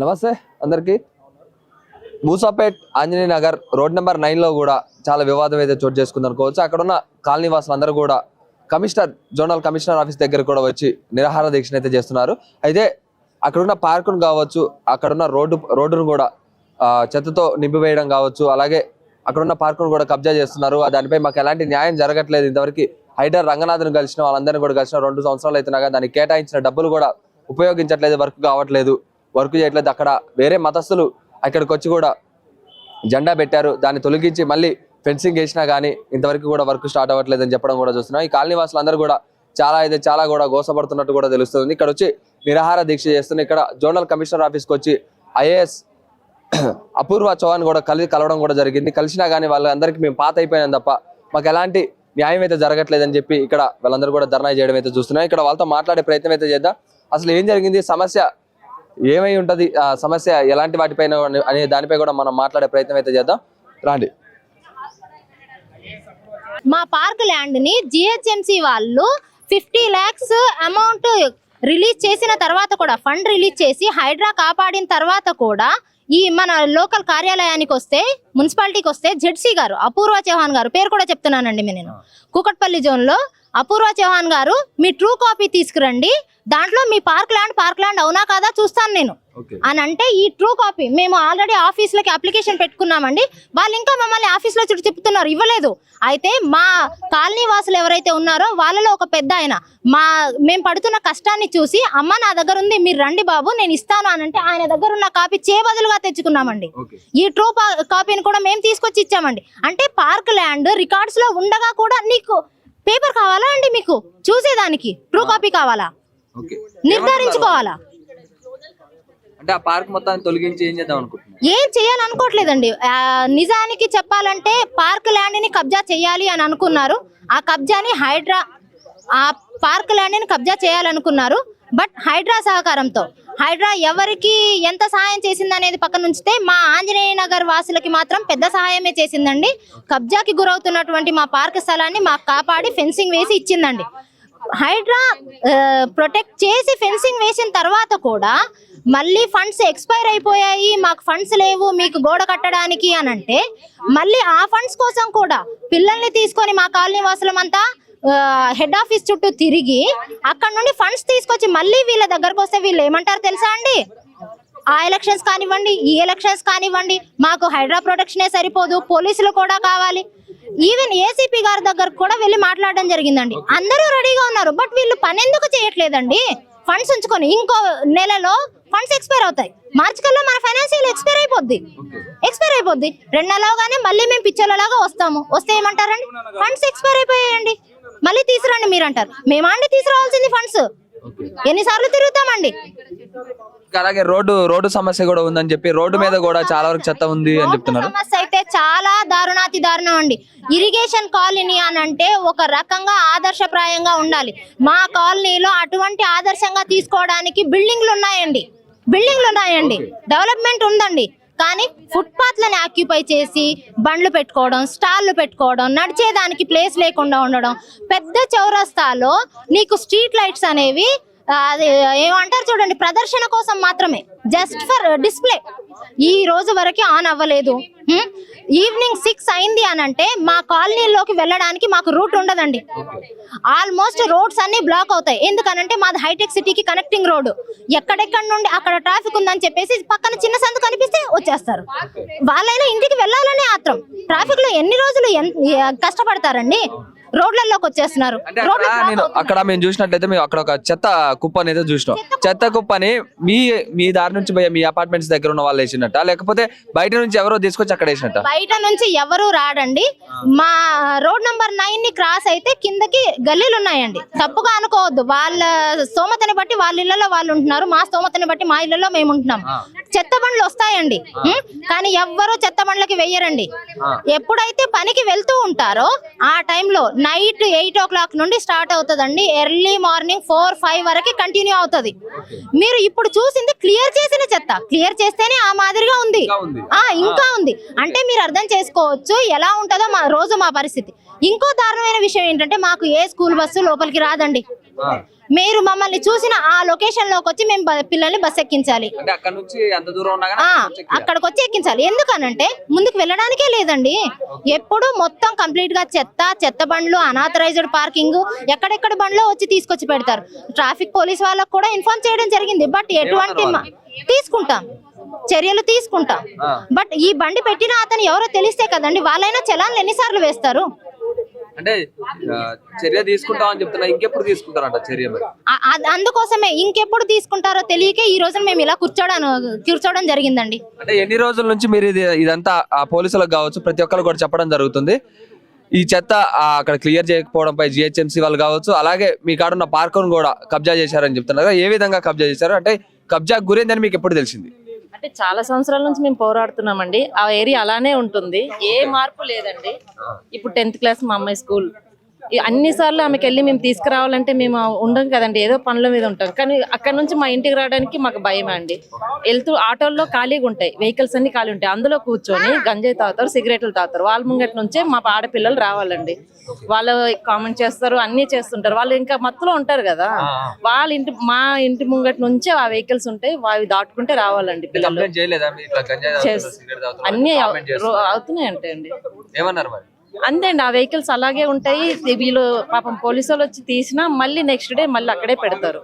నమస్తే అందరికి. Moosapet Anjaneya Nagar road number 9లో కూడా చాలా వివాదం అయితే చోటు చేసుకుంది అనుకోవచ్చు. అక్కడ ఉన్న కాలనీ వాసులందరూ కూడా జోనల్ కమిషనర్ ఆఫీస్ దగ్గర కూడా వచ్చి నిరాహార దీక్ష అయితే చేస్తున్నారు. అయితే అక్కడున్న పార్కును కావచ్చు, అక్కడున్న రోడ్డును కూడా చెత్తతో నింపివేయడం కావచ్చు, అలాగే అక్కడున్న పార్కును కూడా కబ్జా చేస్తున్నారు. దానిపై మాకు ఎలాంటి న్యాయం జరగట్లేదు. ఇంతవరకు హైడర్ రంగనాథ్ను కలిసిన వాళ్ళందరినీ కూడా కలిసిన 2 సంవత్సరాలు అవుతున్నాగా దానికి కేటాయించిన డబ్బులు కూడా ఉపయోగించట్లేదు, వర్క్ కావట్లేదు, వర్క్ చేయట్లేదు. అక్కడ వేరే మతస్థులు అక్కడికి వచ్చి కూడా జెండా పెట్టారు, దాన్ని తొలగించి మళ్ళీ ఫెన్సింగ్ వేసినా కానీ ఇంతవరకు కూడా వర్క్ స్టార్ట్ అవ్వట్లేదు అని చెప్పడం కూడా చూస్తున్నాం. ఈ కాలనీ వాసులందరూ కూడా చాలా కూడా గోసపడుతున్నట్టు కూడా తెలుస్తుంది. ఇక్కడ వచ్చి నిరాహార దీక్ష చేస్తున్న ఇక్కడ జోనల్ కమిషనర్ ఆఫీస్కి వచ్చి ఐఏఎస్ అపూర్వ చౌహాన్ కూడా కలవడం కూడా జరిగింది. కలిసినా కానీ వాళ్ళందరికీ మేము పాత అయిపోయినాం తప్ప మాకు ఎలాంటి న్యాయం అయితే జరగట్లేదని చెప్పి ఇక్కడ వాళ్ళందరూ కూడా ధర్నా చేయడం అయితే చూస్తున్నాం. ఇక్కడ వాళ్ళతో మాట్లాడే ప్రయత్నం అయితే చేద్దాం. అసలు ఏం జరిగింది, సమస్య ఏమై ఉంటుంది, సమస్య ఎలాంటి వాటిపైన అనే దానిపై కూడా మనం మాట్లాడే ప్రయత్నం అయితే చేద్దాం. రాండి. మా పార్క్ ల్యాండ్ ని జిహెచ్ఎంసి వాళ్ళు 50 lakhs అమౌంట్ రిలీజ్ చేసిన తర్వాత కూడా, ఫండ్ రిలీజ్ చేసి హైడ్రా కాపాడిన తర్వాత కూడా ఈ మన లోకల్ కార్యాలయానికి వస్తే, మున్సిపాలిటీకి వస్తే జెడ్సీ గారు అపూర్వ చౌహాన్ గారు, పేరు కూడా చెప్తున్నానండి నేను, కూకట్పల్లి జోన్ లో అపూర్వ చౌహాన్ గారు, మీ ట్రూ కాపీ తీసుకురండి, దాంట్లో మీ పార్క్ ల్యాండ్ అవునా కాదా చూస్తాను నేను అని అంటే, ఈ ట్రూ కాపీ మేము ఆల్రెడీ ఆఫీసులకి అప్లికేషన్ పెట్టుకున్నామండి, వాళ్ళు ఇంకా మమ్మల్ని ఆఫీస్లో చుట్టూ చెప్తున్నారు, ఇవ్వలేదు. అయితే మా కాలనీ వాసులు ఎవరైతే ఉన్నారో వాళ్ళలో ఒక పెద్ద ఆయన మేము పడుతున్న కష్టాన్ని చూసి, అమ్మ నా దగ్గర ఉంది మీరు రండి బాబు నేను ఇస్తాను అని అంటే, ఆయన దగ్గర ఉన్న కాపీ బదులుగా తెచ్చుకున్నామండి. ఈ ట్రూ కాపీని కూడా మేము తీసుకొచ్చి ఇచ్చామండి. అంటే పార్క్ ల్యాండ్ రికార్డ్స్ లో ఉండగా కూడా నీకు పేపర్ కావాలా అండి, మీకు చూసేదానికి ట్రూ కాపీ కావాలా, నిర్ధారించుకోవాలా. అంటే ఆ పార్క్ మొత్తాన్ని తొలగించి ఏం చేద్దాం అనుకుంటున్నాం? ఏం చేయాలనుకోవట్లేదండి. నిజానికి చెప్పాలంటే పార్క్ ల్యాండ్ ని కబ్జా చేయాలి అని అనుకున్నారు. ఆ కబ్జాని ఆ పార్క్ ల్యాండ్ ని కబ్జా చేయాలనుకున్నారు. బట్ హైడ్రా సహకారంతో, హైడ్రా ఎవరికి ఎంత సహాయం చేసింది అనేది పక్కన ఉంచితే, మా ఆంజనేయ నగర్ వాసులకి మాత్రం పెద్ద సహాయమే చేసిందండి. కబ్జాకి గురవుతున్నటువంటి మా పార్క్ స్థలాన్ని మాకు కాపాడి ఫెన్సింగ్ వేసి ఇచ్చిందండి. హైడ్రా ప్రొటెక్ట్ చేసి ఫెన్సింగ్ వేసిన తర్వాత కూడా మళ్ళీ ఫండ్స్ ఎక్స్పైర్ అయిపోయాయి, మాకు ఫండ్స్ లేవు మీకు గోడ కట్టడానికి అని అంటే, మళ్ళీ ఆ ఫండ్స్ కోసం కూడా పిల్లల్ని తీసుకొని మా కాలనీ వాసులమంతా హెడ్ ఆఫీస్ చుట్టూ తిరిగి అక్కడ నుండి ఫండ్స్ తీసుకొచ్చి మళ్ళీ వీళ్ళ దగ్గరకు వస్తే వీళ్ళు ఏమంటారు తెలుసా అండి, ఆ ఎలక్షన్స్ కానివ్వండి, ఈ ఎలక్షన్స్ కానివ్వండి, మాకు హైడ్రా ప్రొటెక్షనే సరిపోదు, పోలీసులు కూడా కావాలి. ఈవెన్ ఏసీపీ గారి దగ్గర కూడా వెళ్ళి మాట్లాడడం జరిగిందండి. అందరూ రెడీగా ఉన్నారు, బట్ వీళ్ళు పని ఎందుకు చేయట్లేదండి? ఫండ్స్ ఉంచుకొని ఇంకో నెలలో ఫండ్స్ ఎక్స్పైర్ అవుతాయి, మార్చి కల్లా మన ఫైనాన్షియల్ ఎక్స్పైర్ అయిపోద్ది. 2 నెలలుగానే మళ్ళీ మేము పిచ్చోళ్ళలాగా వస్తే ఏమంటారండి, ఫండ్స్ ఎక్స్పైర్ అయిపోయాయండి మళ్ళీ తీసుకురండి మీరు అంటారు. మేమండి తీసుకురావాల్సింది ఫండ్స్, ఎన్నిసార్లు తిరుగుతామండి. అలాగే రోడ్డు సమస్య కూడా ఉందని చెప్పి, రోడ్డు మీద కూడా చాలా వరకు చెత్త ఉంది అని చెప్తున్నారు. సమస్య అయితే చాలా దారుణాతి దారుణం అండి. ఇరిగేషన్ కాలనీ అని అంటే ఒక రకంగా ఆదర్శప్రాయంగా ఉండాలి. మా కాలనీలో అటువంటి ఆదర్శంగా తీసుకోవడానికి బిల్డింగ్లు ఉన్నాయండి, డెవలప్మెంట్ ఉందండి. కానీ ఫుట్పాత్లని ఆక్యుపై చేసి బండ్లు పెట్టుకోవడం, స్టాల్లు పెట్టుకోవడం, నడిచేదానికి ప్లేస్ లేకుండా ఉండడం, పెద్ద చౌరస్తాలో నీకు స్ట్రీట్ లైట్స్ అనేవి అది ఏమంటారు చూడండి, ప్రదర్శన కోసం మాత్రమే, జస్ట్ ఫర్ డిస్ప్లే. ఈ రోజు వరకు ఆన్ అవ్వలేదు. ఈవినింగ్ 6 అయింది అని అంటే మా కాలనీలోకి వెళ్ళడానికి మాకు రూట్ ఉండదండి. ఆల్మోస్ట్ రోడ్స్ అన్ని బ్లాక్ అవుతాయి. ఎందుకనంటే మాది హైటెక్ సిటీకి కనెక్టింగ్ రోడ్డు. ఎక్కడెక్కడ నుండి అక్కడ ట్రాఫిక్ ఉందని చెప్పేసి పక్కన చిన్న సందు కనిపిస్తే వచ్చేస్తారు. వాళ్ళైనా ఇంటికి వెళ్ళాలనే ఆత్రం. ట్రాఫిక్ లో ఎన్ని రోజులు కష్టపడతారండి, రోడ్లలోకి వచ్చేస్తున్నారు. అక్కడ మేము చూసినట్లయితే మేము అక్కడ ఒక చెత్త కుప్పని అయితే చూసినాం. చెత్త కుప్పని మీ దారి నుంచి మీ అపార్ట్మెంట్స్ దగ్గర ఉన్న వాళ్ళు వేసినట్ట, లేకపోతే బయట నుంచి ఎవరో తీసుకొచ్చి అక్కడ వేసినట్ట? బయట నుంచి ఎవరు రాడండి. మా రోడ్ నెంబర్ 9 ని క్రాస్ అయితే కిందకి గల్లీలు ఉన్నాయండి. తప్పుగా అనుకోవద్దు, వాళ్ళ స్తోమతని బట్టి వాళ్ళ ఇళ్లలో వాళ్ళు ఉంటున్నారు, మా స్తోమతని బట్టి మా ఇళ్లలో మేము ఉంటున్నాం. చెత్త బండ్లు వస్తాయండి, కానీ ఎవ్వరూ చెత్త బండ్లకి వెయ్యరండి. ఎప్పుడైతే పనికి వెళ్తూ ఉంటారో ఆ టైంలో నైట్ 8 o'clock నుండి స్టార్ట్ అవుతుందండి, ఎర్లీ మార్నింగ్ 4-5 వరకు కంటిన్యూ అవుతుంది. మీరు ఇప్పుడు చూసింది క్లియర్ చేసిన చెత్త, క్లియర్ చేస్తేనే ఆ మాదిరిగా ఉంది, ఇంకా ఉంది అంటే మీరు అర్థం చేసుకోవచ్చు ఎలా ఉంటుందో రోజు మా పరిస్థితి. ఇంకో దారుణమైన విషయం ఏంటంటే, మాకు ఏ స్కూల్ బస్సు లోపలికి రాదండి. మీరు మమ్మల్ని చూసిన ఆ లొకేషన్ లోకి వచ్చి మేము పిల్లల్ని బస్ ఎక్కించాలి. అంటే అక్కడ నుంచి ఎంత దూరం ఉన్నా అక్కడికి వచ్చి ఎక్కించాలి. ఎందుకనంటే ముందుకు వెళ్ళడానికే లేదండి. ఎప్పుడు మొత్తం కంప్లీట్ గా చెత్త బండ్లు, అనాథరైజ్డ్ పార్కింగ్, ఎక్కడెక్కడ బండ్లో వచ్చి తీసుకొచ్చి పెడతారు. ట్రాఫిక్ పోలీస్ వాళ్ళకు కూడా ఇన్ఫార్మ్ చేయడం జరిగింది. బట్ ఎటువంటి తీసుకుంటాం, చర్యలు తీసుకుంటాం. బట్ ఈ బండి పెట్టిన అతను ఎవరో తెలిస్తే కదండి, వాళ్ళైనా చలాన్లు ఎన్నిసార్లు వేస్తారు? అంటే చర్య తీసుకుంటామని చెప్తున్నా, ఇంకెప్పుడు తీసుకుంటారంట చర్య? అందుకోసమే ఇంకెప్పుడు తీసుకుంటారో తెలియకే ఈ రోజు మేము ఇలా కూర్చోవడం జరిగిందండి. అంటే ఎన్ని రోజుల నుంచి మీరు ఇదంతా పోలీసులకు కావచ్చు ప్రతి ఒక్కరు కూడా చెప్పడం జరుగుతుంది, ఈ చెత్త అక్కడ క్లియర్ చేయకపోవడంపై జిహెచ్ఎంసీ వాళ్ళు కావచ్చు, అలాగే మీ కాడున్న పార్కును కూడా కబ్జా చేశారని చెప్తున్నారు. ఏ విధంగా కబ్జా చేశారు, అంటే కబ్జా గురైందని మీకు ఎప్పుడు తెలిసింది? అంటే చాలా సంవత్సరాల నుంచి మేము పోరాడుతున్నామండి. ఆ ఏరియా అలానే ఉంటుంది, ఏ మార్పు లేదండి. ఇప్పుడు 10th క్లాస్ మా అమ్మాయి స్కూల్, అన్నిసార్లు ఆమెకి వెళ్ళి మేము తీసుకురావాలంటే మేము ఉండం కదండి, ఏదో పనుల మీద ఉంటాం. కానీ అక్కడ నుంచి మా ఇంటికి రావడానికి మాకు భయం అండి. వెళ్తూ ఆటోల్లో ఖాళీగా ఉంటాయి, వెహికల్స్ అన్ని ఖాళీ ఉంటాయి, అందులో కూర్చొని గంజాయి తాగుతారు, సిగరెట్లు తాగుతారు. వాళ్ళ ముంగటి నుంచే మా ఆడపిల్లలు రావాలండి. వాళ్ళు కామెంట్ చేస్తారు, అన్ని చేస్తుంటారు. వాళ్ళు ఇంకా మత్తులో ఉంటారు కదా, మా ఇంటి ముంగటి నుంచే ఆ వెహికల్స్ ఉంటాయి, అవి దాటుకుంటే రావాలండి పిల్లలు. అన్ని అవుతున్నాయి అంటే అండి. అంతే అండి, ఆ వెహికల్స్ అలాగే ఉంటాయి. వీళ్ళు పాపం పోలీసు వాళ్ళు వచ్చి తీసినా మళ్ళీ నెక్స్ట్ డే మళ్ళీ అక్కడే పెడతారు.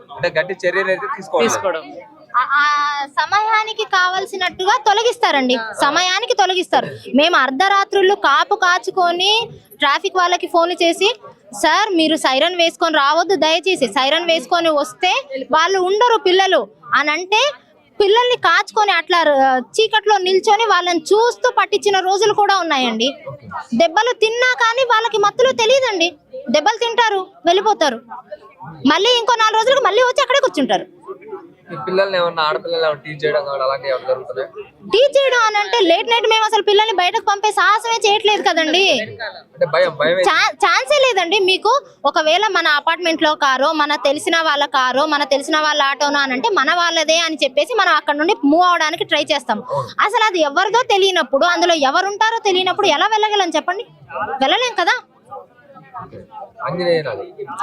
తీసుకోవడం సమయానికి కావాల్సినట్టుగా తొలగిస్తారండి, సమయానికి తొలగిస్తారు. మేము అర్ధరాత్రులు కాపు కాచుకొని ట్రాఫిక్ వాళ్ళకి ఫోన్లు చేసి, సార్ మీరు సైరన్ వేసుకొని రావద్దు, దయచేసి సైరన్ వేసుకొని వస్తే వాళ్ళు ఉండరు పిల్లలు అని అంటే, పిల్లల్ని కాచుకొని అట్లా చీకట్లో నిల్చొని వాళ్ళని చూస్తూ పట్టించిన రోజులు కూడా ఉన్నాయండి. దెబ్బలు తిన్నా కానీ వాళ్ళకి మత్తులో తెలియదండి, దెబ్బలు తింటారు వెళ్ళిపోతారు, మళ్ళీ ఇంకో 4 రోజులకు మళ్ళీ వచ్చి అక్కడే కూర్చుంటారు. టీచ్ చేయడం అని అంటే లేట్ నైట్ మేము అసలు పిల్లల్ని బయటకు పంపే సాహసమే చేయట్లేదు కదండి, ఛాన్సే లేదండి. మీకు ఒకవేళ మన అపార్ట్మెంట్ లో కారో, మన తెలిసిన వాళ్ళ కారో, మన తెలిసిన వాళ్ళ ఆటోనో అని అంటే మన వాళ్ళదే అని చెప్పేసి మనం అక్కడ నుండి మూవ్ అవడానికి ట్రై చేస్తాం. అసలు అది ఎవరిదో తెలియనప్పుడు, అందులో ఎవరుంటారో తెలియనప్పుడు ఎలా వెళ్ళగలం చెప్పండి? వెళ్ళలేం కదా.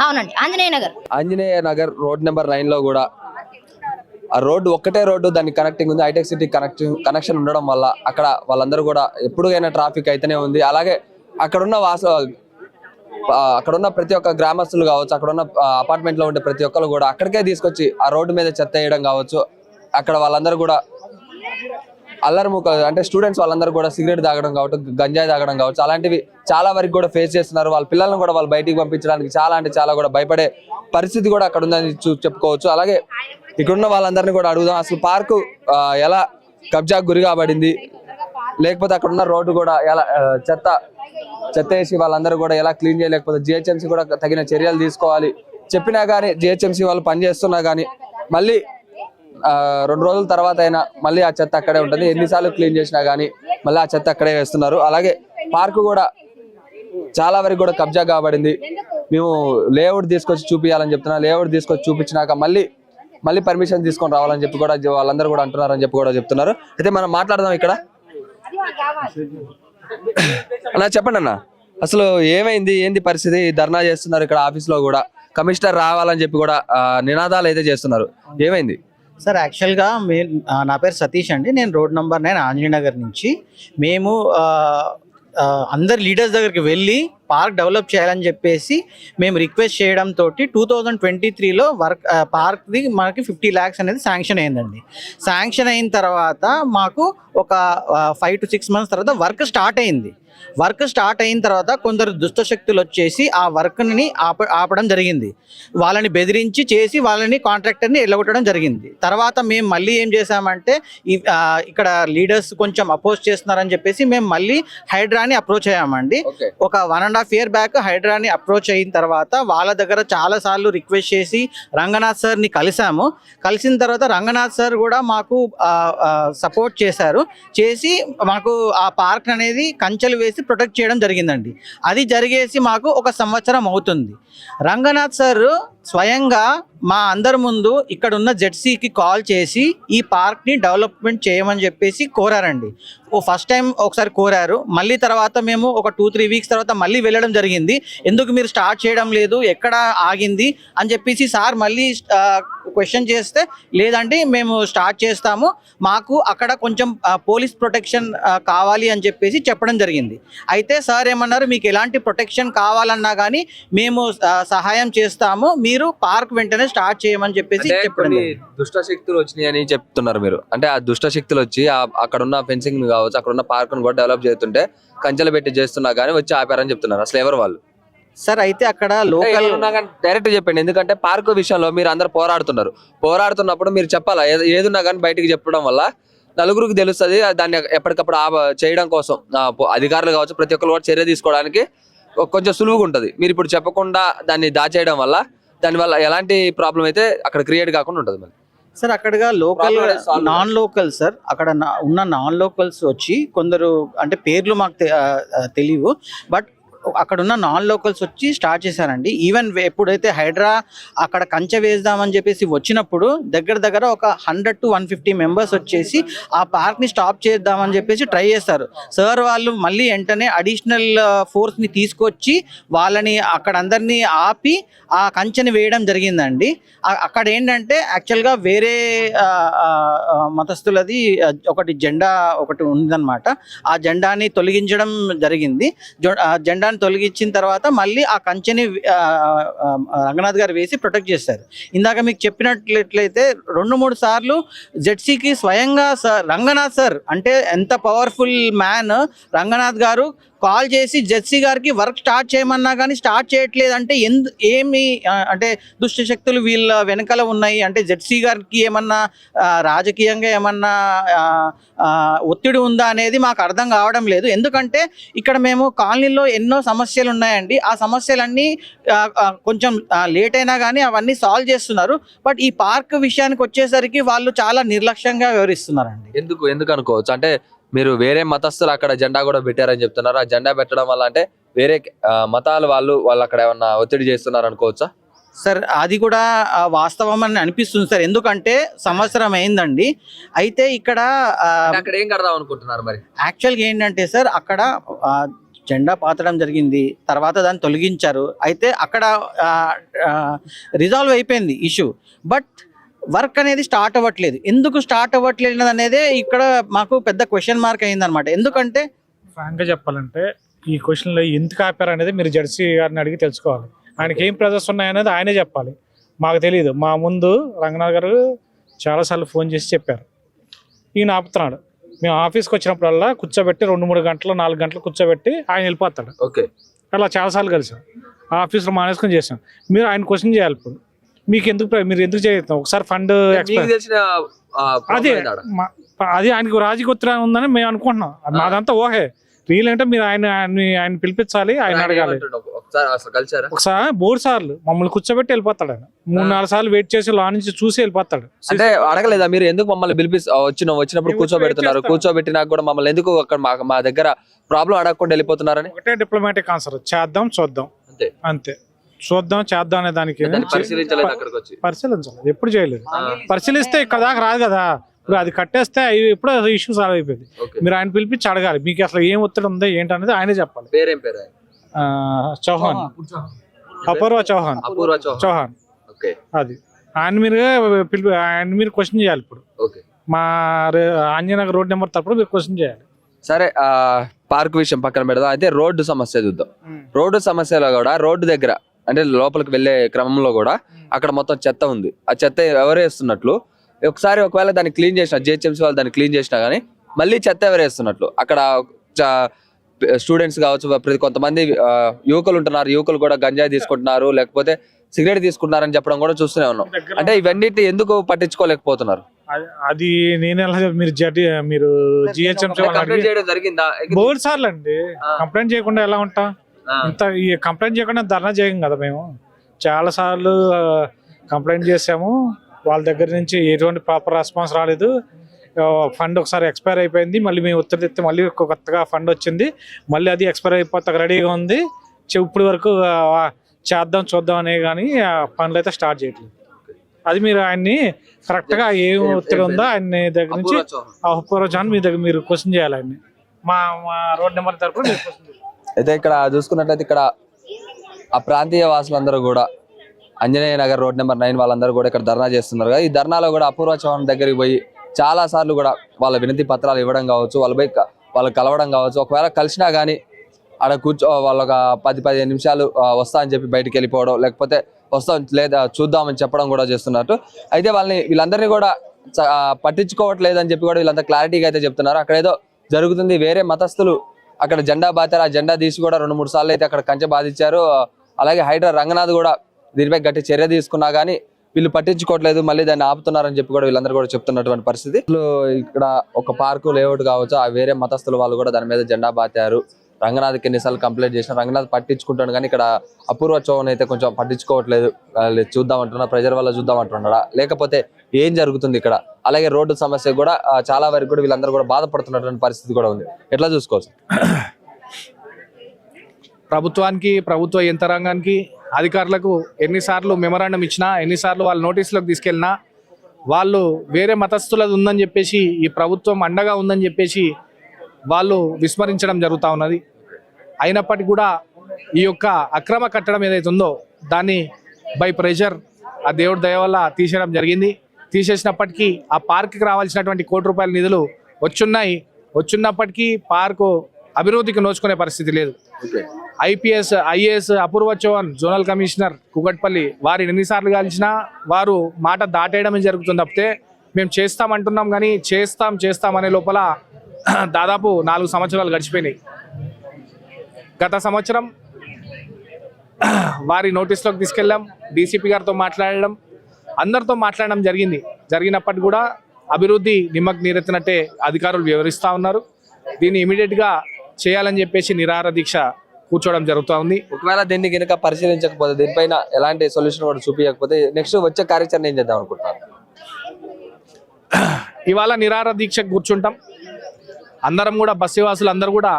అవునండి, ఆంజనేయ నగర్ రోడ్ నెంబర్ 9 లో కూడా ఆ రోడ్డు ఒక్కటే రోడ్డు, దానికి కనెక్టింగ్ ఉంది. హైటెక్ సిటీ కనెక్షన్ ఉండడం వల్ల అక్కడ వాళ్ళందరూ కూడా ఎప్పుడైనా ట్రాఫిక్ అయితేనే ఉంది. అలాగే అక్కడున్న ప్రతి ఒక్క గ్రామస్తులు కావచ్చు, అక్కడున్న అపార్ట్మెంట్ లో ఉండే ప్రతి ఒక్కరు కూడా అక్కడికే తీసుకొచ్చి ఆ రోడ్డు మీద చెత్త వేయడం కావచ్చు. అక్కడ వాళ్ళందరూ కూడా అంటే స్టూడెంట్స్ వాళ్ళందరూ కూడా సిగరెట్ తాగడం కావచ్చు, గంజాయి తాగడం కావచ్చు, అలాంటివి చాలా వరకు కూడా ఫేస్ చేస్తున్నారు. వాళ్ళ పిల్లలను కూడా వాళ్ళు బయటికి పంపించడానికి చాలా అంటే చాలా కూడా భయపడే పరిస్థితి కూడా అక్కడ ఉందని చెప్పుకోవచ్చు. అలాగే ఇక్కడున్న వాళ్ళందరినీ కూడా అడుగుదాం, అసలు పార్కు ఎలా కబ్జాకు గురి కాబడింది, లేకపోతే అక్కడ ఉన్న రోడ్డు కూడా ఎలా చెత్త వేసి వాళ్ళందరూ కూడా ఎలా క్లీన్ చేయలేకపోతే జిహెచ్ఎంసీ కూడా తగిన చర్యలు తీసుకోవాలి. చెప్పినా కానీ జిహెచ్ఎంసీ వాళ్ళు పనిచేస్తున్నా కానీ మళ్ళీ 2 రోజుల తర్వాత అయినా మళ్ళీ ఆ చెత్త అక్కడే ఉంటుంది. ఎన్నిసార్లు క్లీన్ చేసినా కానీ మళ్ళీ ఆ చెత్త అక్కడే వేస్తున్నారు. అలాగే పార్కు కూడా చాలా వరకు కూడా కబ్జా కాబడింది. మేము లేఅవుట్ తీసుకొచ్చి చూపించాలని చెప్తున్నా, లేఅవుట్ తీసుకొచ్చి చూపించినాక మళ్ళీ పర్మిషన్ తీసుకొని రావాలని చెప్పి కూడా వాళ్ళందరూ కూడా అంటున్నారని చెప్పి కూడా చెప్తున్నారు. అయితే మనం మాట్లాడదాం ఇక్కడ. అన్న చెప్పండి అన్న, అసలు ఏమైంది, ఏంది పరిస్థితి? ధర్నా చేస్తున్నారు ఇక్కడ ఆఫీస్లో కూడా, కమిషనర్ రావాలని చెప్పి కూడా నినాదాలు అయితే చేస్తున్నారు, ఏమైంది సార్? యాక్చువల్గా నా పేరు సతీష్ అండి, నేను రోడ్ నెంబర్ 9 ఆంజనేయ నగర్ నుంచి. మేము అందరి లీడర్స్ దగ్గరికి వెళ్ళి పార్క్ డెవలప్ చేయాలని చెప్పేసి మేము రిక్వెస్ట్ చేయడంతో 2023లో పార్క్ది మనకి 50 lakhs అనేది శాంక్షన్ అయిందండి. శాంక్షన్ అయిన తర్వాత మాకు ఒక 5 to 6 months తర్వాత వర్క్ స్టార్ట్ అయింది. వర్క్ స్టార్ట్ అయిన తర్వాత కొందరు దుష్టశక్తులు వచ్చేసి ఆ వర్క్ని ఆపడం జరిగింది. వాళ్ళని బెదిరించి చేసి వాళ్ళని కాంట్రాక్టర్ని ఎల్లగొట్టడం జరిగింది. తర్వాత మేము మళ్ళీ ఏం చేసామంటే ఇక్కడ లీడర్స్ కొంచెం అపోజ్ చేస్తున్నారని చెప్పేసి మేము మళ్ళీ హైడ్రాని అప్రోచ్ అయ్యామండి. ఒక 1.5 year బ్యాక్ హైడ్రాని అప్రోచ్ అయిన తర్వాత వాళ్ళ దగ్గర చాలా సార్లు రిక్వెస్ట్ చేసి రంగనాథ్ సార్ని కలిసాము. కలిసిన తర్వాత రంగనాథ్ సార్ కూడా మాకు సపోర్ట్ చేసి మాకు ఆ పార్క్ అనేది కంచెలు వేసి ప్రొటెక్ట్ చేయడం జరిగిందండి. అది జరిగేసి మాకు 1 సంవత్సరం అవుతుంది. రంగనాథ్ సార్ స్వయంగా మా అందరి ముందు ఇక్కడ ఉన్న జెడ్సీకి కాల్ చేసి ఈ పార్క్ని డెవలప్మెంట్ చేయమని చెప్పేసి కోరారండి. ఫస్ట్ టైం ఒకసారి కోరారు, మళ్ళీ తర్వాత మేము ఒక 2-3 వీక్స్ తర్వాత మళ్ళీ వెళ్ళడం జరిగింది. ఎందుకు మీరు స్టార్ట్ చేయడం లేదు, ఎక్కడ ఆగింది అని చెప్పేసి సార్ మళ్ళీ క్వశ్చన్ చేస్తే లేదండి మేము స్టార్ట్ చేస్తాము, మాకు అక్కడ కొంచెం పోలీస్ ప్రొటెక్షన్ కావాలి అని చెప్పేసి చెప్పడం జరిగింది. అయితే సార్ ఏమన్నారు, మీకు ఎలాంటి ప్రొటెక్షన్ కావాలన్నా కానీ మేము సహాయం చేస్తాము, మీరు పార్క్ వెంటనే స్టార్ట్ చేయమని చెప్పేసి చెప్పడం జరిగింది. దుష్ట శక్తులు వచ్చినాయి అని చెప్తున్నారు మీరు. అంటే ఆ దుష్ట శక్తులు వచ్చి అక్కడ ఉన్న ఫెన్సింగ్ కావచ్చు, అక్కడ ఉన్న పార్క్ కూడా డెవలప్ చేస్తుంటే కంచెలు పెట్టి చేస్తున్నా కానీ వచ్చి ఆపారని చెప్తున్నారు. అసలు ఎవరు వాళ్ళు సార్? అయితే అక్కడ లోకల్ డైరెక్ట్ చెప్పండి, ఎందుకంటే పార్క్ విషయంలో మీరు అందరు పోరాడుతున్నప్పుడు మీరు చెప్పాలా, ఏదున్నా కానీ బయటికి చెప్పడం వల్ల నలుగురికి తెలుస్తుంది. దాన్ని ఎప్పటికప్పుడు చేయడం కోసం అధికారులు కావచ్చు ప్రతి ఒక్కరు కూడా చర్య తీసుకోవడానికి కొంచెం సులువుగా ఉంటుంది. మీరు ఇప్పుడు చెప్పకుండా దాన్ని దాచేయడం వల్ల దానివల్ల ఎలాంటి ప్రాబ్లం అయితే అక్కడ క్రియేట్ కాకుండా ఉంటుంది. మరి సార్ అక్కడగా లోకల్ నాన్ లోకల్ సార్, అక్కడ ఉన్న నాన్ లోకల్స్ వచ్చి కొందరు, అంటే పేర్లు మాకు తెలియవు, బట్ అక్కడ ఉన్న నాన్ లోకల్స్ వచ్చి స్టార్ట్ చేశారండి. ఈవెన్ ఎప్పుడైతే హైడ్రా అక్కడ కంచె వేద్దామని చెప్పేసి వచ్చినప్పుడు దగ్గర ఒక 100 to 150 మెంబర్స్ వచ్చేసి ఆ పార్క్ని స్టాప్ చేద్దామని చెప్పేసి ట్రై చేస్తారు. సార్ వాళ్ళు మళ్ళీ వెంటనే అడిషనల్ ఫోర్స్ని తీసుకొచ్చి వాళ్ళని అక్కడ అందరినీ ఆపి ఆ కంచెని వేయడం జరిగిందండి. అక్కడ ఏంటంటే యాక్చువల్గా వేరే మతస్థులది ఒకటి జెండా ఒకటి ఉందన్నమాట. ఆ జెండాని తొలగించడం జరిగింది. జెండా తొలగించిన తర్వాత మళ్ళీ ఆ కంచెని రంగనాథ్ గారు వేసి ప్రొటెక్ట్ చేస్తారు. ఇందాక మీకు చెప్పినట్లయితే 2-3 సార్లు జెడ్సీకి స్వయంగా రంగనాథ్ సార్, అంటే ఎంత పవర్ఫుల్ మ్యాన్ రంగనాథ్ గారు, కాల్ చేసి జెడ్సీ గారికి వర్క్ స్టార్ట్ చేయమన్నా కానీ స్టార్ట్ చేయట్లేదు. అంటే ఏమి అంటే దుష్ట శక్తులు వీళ్ళ వెనకాల ఉన్నాయి, అంటే జెడ్సీ గారికి ఏమన్నా రాజకీయంగా ఏమన్నా ఒత్తిడి ఉందా అనేది మాకు అర్థం కావడం లేదు. ఎందుకంటే ఇక్కడ మేము కాలనీలో ఎన్నో సమస్యలు ఉన్నాయండి. ఆ సమస్యలన్నీ కొంచెం లేట్ అయినా కానీ అవన్నీ సాల్వ్ చేస్తున్నారు. బట్ ఈ పార్క్ విషయానికి వచ్చేసరికి వాళ్ళు చాలా నిర్లక్ష్యంగా వ్యవహరిస్తున్నారండి. ఎందుకు అనుకోవచ్చు, అంటే మీరు వేరే మతస్థులు అక్కడ జెండా కూడా పెట్టారని చెప్తున్నారు. ఆ జెండా పెట్టడం వల్ల అంటే వేరే మతాల వాళ్ళు అక్కడ ఏమన్నా ఒత్తిడి చేస్తున్నారు అనుకోవచ్చా? సార్ అది కూడా వాస్తవం అని అనిపిస్తుంది సార్. ఎందుకంటే సంవత్సరం అయిందండి. అయితే ఇక్కడ ఏం కడదాం అనుకుంటున్నారు మరి? యాక్చువల్గా ఏంటంటే సార్, అక్కడ జెండా పాతడం జరిగింది, తర్వాత దాన్ని తొలగించారు. అయితే అక్కడ రిజాల్వ్ అయిపోయింది ఇష్యూ, బట్ వర్క్ అనేది స్టార్ట్ అవ్వట్లేదు. ఎందుకు స్టార్ట్ అవ్వట్లేదు అనేది ఇక్కడ మాకు పెద్ద క్వశ్చన్ మార్క్ అయిందనమాట. ఎందుకంటే ఫ్రాంక్గా చెప్పాలంటే ఈ క్వశ్చన్లో ఎందుకు ఆపారు అనేది మీరు జెడ్సీ గారిని అడిగి తెలుసుకోవాలి. ఆయనకి ఏం ప్రెజర్స్ ఉన్నాయనేది ఆయనే చెప్పాలి, మాకు తెలియదు. మా ముందు రంగనాథ్ గారు చాలాసార్లు ఫోన్ చేసి చెప్పారు, ఈయన ఆపుతున్నాడు. మేము ఆఫీస్కి వచ్చినప్పుడల్లా కూర్చోబెట్టి 2-3 గంటలు 4 గంటలు కూర్చోబెట్టి ఆయన వెళ్ళిపోతాడు. ఓకే, అలా చాలాసార్లు కలిసాం, ఆఫీస్లో మానేసుకొని చేసాం. మీరు ఆయన క్వశ్చన్ చేయాలి. ఇప్పుడు మీకు మీరు ఎందుకు చేయగలుగుతాం? ఒకసారి ఫండ్ అది ఆయనకు రాజకీయ ఒత్తిడి ఉందని మేము అనుకుంటున్నాం. మాదంతా ఓహే. రియల్ అంటే మీరు ఆయన పిలిపించాలి, ఆయన అడగాలి. ఒకసారి 3 సార్లు మమ్మల్ని కూర్చోబెట్టి వెళ్ళిపోతాడు ఆయన. 3-4 సార్లు వెయిట్ చేసి లా నుంచి చూసి వెళ్ళిపోతాడు. అంటే అడగలేదా మీరు ఎందుకు మమ్మల్ని వచ్చినప్పుడు కూర్చోబెడుతున్నారు, కూర్చోబెట్టినా కూడా మమ్మల్ని ఎందుకు అక్కడ మా దగ్గర ప్రాబ్లం అడగకుండా వెళ్ళిపోతున్నారని? ఒకటే డిప్లొమాటిక్ ఆన్సర్, చేద్దాం చూద్దాం అంతే. చూద్దాం చేద్దాం అనే దానికి పరిశీలించాలి. ఎప్పుడు చేయలేదు. పరిశీలిస్తే ఇక్కడ దాకా రాదు కదా. ఇప్పుడు అది కట్టేస్తే ఎప్పుడో ఇష్యూ సాల్వ్ అయిపోయింది. మీరు ఆయన పిలిపించి అడగాలి, మీకు అసలు ఏం ఒత్తిడి ఉందో ఏంటనేది ఆయనే చెప్పాలి. చౌహాన్, అపూర్వ చౌహాన్. అది ఆయన మీరు క్వశ్చన్ చేయాలి. ఇప్పుడు మా ఆంజనేయ రోడ్ నెంబర్ తప్పుడు మీరు క్వశ్చన్ చేయాలి. సరే, పార్క్ విషయం పక్కన పెడదాం. అయితే రోడ్డు సమస్య చూద్దాం. రోడ్డు సమస్యలో కూడా రోడ్డు దగ్గర అంటే లోపలికి వెళ్లే క్రమంలో కూడా అక్కడ మొత్తం చెత్త ఉంది. ఆ చెత్త ఎవరేస్తున్నట్లు, ఒకవేళ దాన్ని క్లీన్ చేసిన జిహెచ్ఎంసీ వాళ్ళు దాన్ని క్లీన్ చేసినా కానీ మళ్ళీ చెత్త ఎవరేస్తున్నట్లు. అక్కడ స్టూడెంట్స్ కావచ్చు, కొంతమంది యువకులు ఉంటున్నారు, యువకులు కూడా గంజాయి తీసుకుంటున్నారు, లేకపోతే సిగరెట్ తీసుకుంటున్నారని చెప్పడం కూడా చూస్తూనే ఉన్నాం. అంటే ఇవన్నీ ఎందుకు పట్టించుకోలేకపోతున్నారు? అది నేను మీరు జిహెచ్ఎంసీ 3 సార్లు అండి కంప్లైంట్ చేయకుండా ఎలా ఉంటాం? ఇంత ఈ కంప్లైంట్ చేయకుండా ధర్నా చేయం కదా. మేము చాలా సార్లు కంప్లైంట్ చేసాము, వాళ్ళ దగ్గర నుంచి ఎటువంటి ప్రాపర్ రెస్పాన్స్ రాలేదు. ఫండ్ ఒకసారి ఎక్స్పైర్ అయిపోయింది, మళ్ళీ మేము ఒత్తిడి తెస్తే మళ్ళీ కొత్తగా ఫండ్ వచ్చింది, మళ్ళీ అది ఎక్స్పైర్ అయిపోతే రెడీగా ఉంది. ఇప్పుడు వరకు చేద్దాం చూద్దాం అనే కానీ పనులు అయితే స్టార్ట్ చేయట్లేదు. అది మీరు ఆయన్ని కరెక్ట్ గా ఏం ఒత్తిడి ఉందో ఆయన్ని దగ్గర నుంచి అపూర్వ చౌహాన్ మీ దగ్గర మీరు క్వశ్చన్ చేయాలి ఆయన్ని. మా రోడ్ నెంబర్ తరపున మీరు క్వశ్చన్ చేయాలి. అయితే ఇక్కడ చూసుకున్నట్లయితే ఇక్కడ ఆ ప్రాంతీయ వాసులందరూ కూడా ఆంజనేయ నగర్ రోడ్ నెంబర్ 9 వాళ్ళందరూ కూడా ఇక్కడ ధర్నా చేస్తున్నారు కదా. ఈ ధర్నాలో కూడా అపూర్వ చౌహాన్ దగ్గరికి పోయి చాలా సార్లు కూడా వాళ్ళ వినతి పత్రాలు ఇవ్వడం కావచ్చు, వాళ్ళు కలవడం కావచ్చు. ఒకవేళ కలిసినా కానీ ఆడ వాళ్ళు ఒక 10-15 నిమిషాలు వస్తా అని చెప్పి బయటికి వెళ్ళిపోవడం, లేకపోతే వస్తాం లేదా చూద్దామని చెప్పడం కూడా చేస్తున్నట్టు. అయితే వీళ్ళందరినీ కూడా పట్టించుకోవట్లేదు అని చెప్పి కూడా వీళ్ళంతా క్లారిటీగా అయితే చెప్తున్నారు. అక్కడ ఏదో జరుగుతుంది, వేరే మతస్థులు అక్కడ జెండా బాతారు, ఆ జెండా తీసి కూడా 2-3 సార్లు అయితే అక్కడ కంచె బాధించారు. అలాగే హైడ్రా రంగనాథ్ కూడా దీనిపై గట్టి చర్య తీసుకున్నా కానీ వీళ్ళు పట్టించుకోవట్లేదు, మళ్ళీ దాన్ని ఆపుతున్నారని చెప్పి కూడా వీళ్ళందరూ కూడా చెప్తున్నటువంటి పరిస్థితి. ఇక్కడ ఒక పార్కు లేఅవుట్ కావచ్చు, ఆ వేరే మతస్థుల వాళ్ళు కూడా దాని మీద జెండా బాతారు. రంగనాథ్కి ఎన్నిసార్లు కంప్లైంట్ చేసిన రంగనాథ్ పట్టించుకుంటాడు, కానీ ఇక్కడ అపూర్వ చౌహాన్ అయితే కొంచెం పట్టించుకోవట్లేదు. చూద్దామంటున్నా, ప్రెజర్ వల్ల చూద్దామంటున్నాడా, లేకపోతే ఏం జరుగుతుంది ఇక్కడ? అలాగే రోడ్డు సమస్య కూడా చాలా వరకు కూడా వీళ్ళందరూ కూడా బాధపడుతున్నటువంటి పరిస్థితి కూడా ఉంది. ఎట్లా చూసుకోవచ్చు? ప్రభుత్వానికి, ప్రభుత్వ యంత్రాంగానికి, అధికారులకు ఎన్నిసార్లు మెమరాండం ఇచ్చినా, ఎన్నిసార్లు వాళ్ళ నోటీసులకు తీసుకెళ్ళినా వాళ్ళు వేరే మతస్థులది ఉందని చెప్పేసి, ఈ ప్రభుత్వం అండగా ఉందని చెప్పేసి వాళ్ళు విస్మరించడం జరుగుతూ ఉన్నది. అయినప్పటికీ కూడా ఈ యొక్క అక్రమ కట్టడం ఏదైతే ఉందో దాన్ని బై ప్రెషర్ ఆ దేవుడి దయ వల్ల తీసేయడం జరిగింది. తీసేసినప్పటికీ ఆ పార్క్కి రావాల్సినటువంటి ₹1 కోటి నిధులు వచ్చున్నప్పటికీ పార్కు అభివృద్ధికి నోచుకునే పరిస్థితి లేదు. IAS అపూర్వ చౌహాన్ జోనల్ కమిషనర్ కుకట్పల్లి వారిని ఎన్నిసార్లు కలిసినా వారు మాట దాటేయడమే జరుగుతుంది తప్పితే మేము చేస్తామంటున్నాం కానీ చేస్తాం అనే లోపల దాదాపు 4 సంవత్సరాలు గడిచిపోయినాయి. గత సంవత్సరం వారి నోటీసులోకి తీసుకెళ్ళాం, DCP గారితో మాట్లాడడం, అందరితో మాట్లాడడం జరిగినప్పటికీ కూడా అభివృద్ధి నిమ్మకు నీరెత్తినట్టే అధికారులు వివరిస్తూ ఉన్నారు. దీన్ని ఇమీడియట్గా చేయాలని చెప్పేసి నిరాహార దీక్ష కూర్చోవడం జరుగుతూ ఉంది. ఒకవేళ దీన్ని కనుక పరిశీలించకపోతే, దీనిపైన ఎలాంటి సొల్యూషన్ కూడా చూపించకపోతే నెక్స్ట్ వచ్చే కార్యాచరణ ఏం చేద్దాం అనుకుంటున్నారు? ఇవాళ నిరాహార దీక్షకు కూర్చుంటాం. అందరం కూడా బస్సువాసులు అందరూ కూడా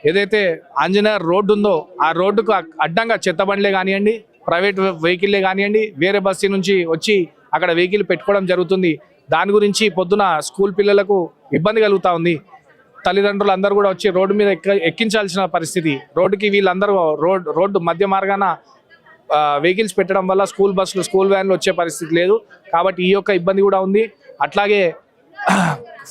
ఏదైతే ఆంజనేయ రోడ్డు ఉందో ఆ రోడ్డుకు అడ్డంగా చెత్త బండ్లే కానివ్వండి, ప్రైవేట్ వెహికల్లే కానివ్వండి, వేరే బస్సు నుంచి వచ్చి అక్కడ వెహికల్ పెట్టుకోవడం జరుగుతుంది. దాని గురించి పొద్దున స్కూల్ పిల్లలకు ఇబ్బంది కలుగుతూ ఉంది. తల్లిదండ్రులు అందరూ కూడా వచ్చి రోడ్డు మీద ఎక్కించాల్సిన పరిస్థితి. రోడ్డుకి వీళ్ళందరూ రోడ్డు మధ్య మార్గాన వెహికల్స్ పెట్టడం వల్ల స్కూల్ బస్సులు, స్కూల్ వ్యాన్లు వచ్చే పరిస్థితి లేదు. కాబట్టి ఈ యొక్క ఇబ్బంది కూడా ఉంది. అట్లాగే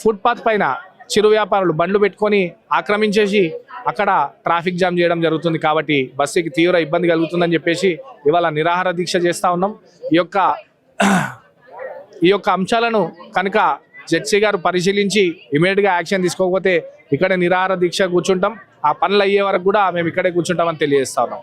ఫుట్పాత్ పైన చిరు వ్యాపారులు బండ్లు పెట్టుకొని ఆక్రమించేసి అక్కడ ట్రాఫిక్ జామ్ చేయడం జరుగుతుంది. కాబట్టి బస్సుకి తీవ్ర ఇబ్బంది కలుగుతుందని చెప్పేసి ఇవాళ నిరాహార దీక్ష చేస్తూ ఉన్నాం. ఈ యొక్క అంశాలను కనుక జడ్సీ గారు పరిశీలించి ఇమీడియట్గా యాక్షన్ తీసుకోకపోతే ఇక్కడే నిరాహార దీక్ష కూర్చుంటాం. ఆ పనులు అయ్యే వరకు కూడా మేము ఇక్కడే కూర్చుంటామని తెలియజేస్తా ఉన్నాం.